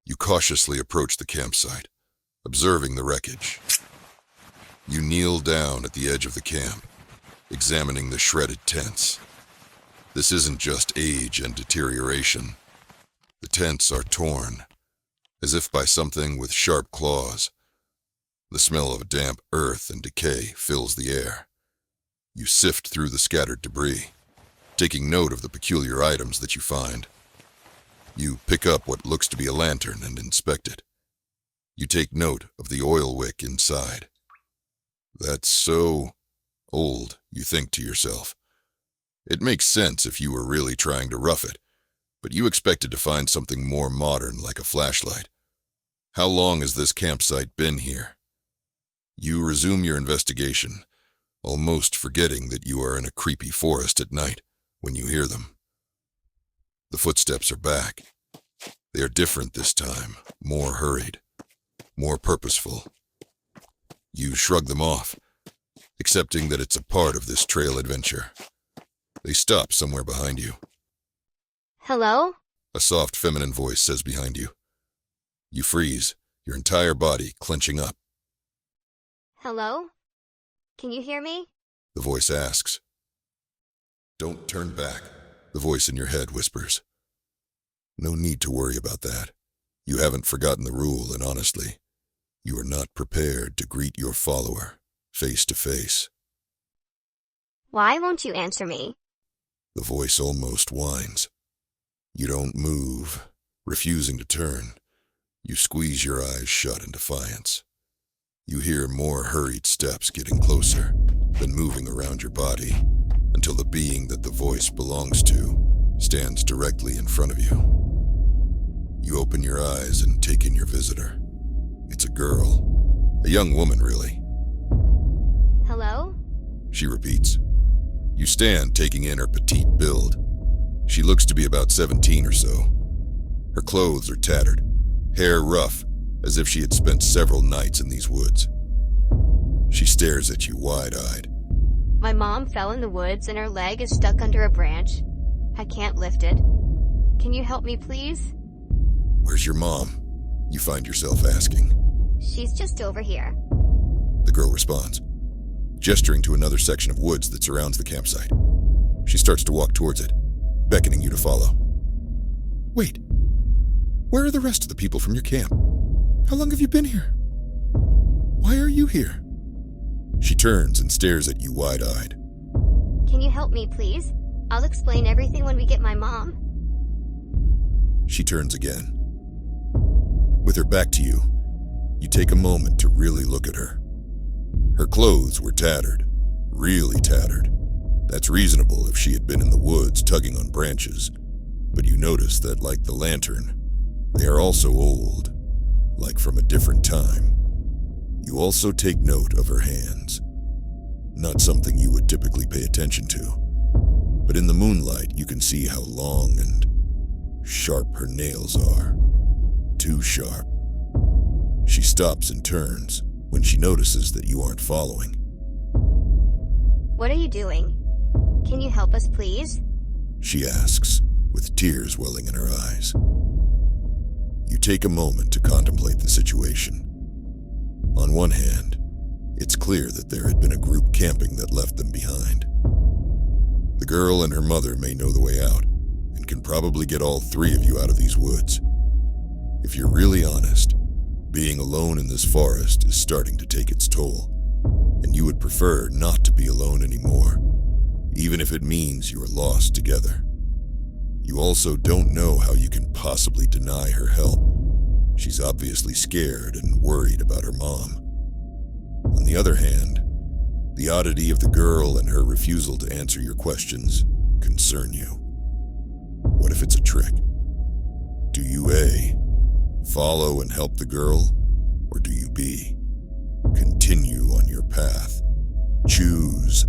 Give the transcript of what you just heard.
You cautiously approach the campsite, observing the wreckage. You kneel down at the edge of the camp, examining the shredded tents. This isn't just age and deterioration. The tents are torn, as if by something with sharp claws. The smell of damp earth and decay fills the air. You sift through the scattered debris, taking note of the peculiar items that you find. You pick up what looks to be a lantern and inspect it. You take note of the oil wick inside. That's so old, you think to yourself. It makes sense if you were really trying to rough it, but you expected to find something more modern like a flashlight. How long has this campsite been here? You resume your investigation, almost forgetting that you are in a creepy forest at night when you hear them. The footsteps are back. They are different this time, more hurried, more purposeful. You shrug them off, accepting that it's a part of this trail adventure. They stop somewhere behind you. Hello? A soft feminine voice says behind you. You freeze, your entire body clenching up. Hello? Can you hear me? The voice asks. Don't turn back, the voice in your head whispers. No need to worry about that. You haven't forgotten the rule, and honestly, you are not prepared to greet your follower face to face. Why won't you answer me? The voice almost whines. You don't move, refusing to turn. You squeeze your eyes shut in defiance. You hear more hurried steps getting closer, then moving around your body, until the being that the voice belongs to stands directly in front of you. You open your eyes and take in your visitor. It's a girl, a young woman really. Hello? She repeats. You stand taking in her petite build. She looks to be about 17 or so. Her clothes are tattered, hair rough, as if she had spent several nights in these woods. She stares at you wide-eyed. My mom fell in the woods and her leg is stuck under a branch. I can't lift it. Can you help me, please? Where's your mom? You find yourself asking. She's just over here. The girl responds, gesturing to another section of woods that surrounds the campsite. She starts to walk towards it, beckoning you to follow. Wait, where are the rest of the people from your camp? How long have you been here? Why are you here? She turns and stares at you wide-eyed. Can you help me, please? I'll explain everything when we get my mom. She turns again. With her back to you, you take a moment to really look at her. Her clothes were tattered, really tattered. That's reasonable if she had been in the woods tugging on branches, but you notice that, like the lantern, they are also old, like from a different time. You also take note of her hands. Not something you would typically pay attention to, but in the moonlight you can see how long and sharp her nails are. Too sharp. She stops and turns when she notices that you aren't following. What are you doing? Can you help us, please? She asks, with tears welling in her eyes. You take a moment to contemplate the situation. On one hand, it's clear that there had been a group camping that left them behind. The girl and her mother may know the way out, and can probably get all three of you out of these woods. If you're really honest, being alone in this forest is starting to take its toll, and you would prefer not to be alone anymore, even if it means you are lost together. You also don't know how you can possibly deny her help. She's obviously scared and worried about her mom. On the other hand, the oddity of the girl and her refusal to answer your questions concern you. What if it's a trick? Do you A, follow and help the girl, or do you B, continue on your path? Choose.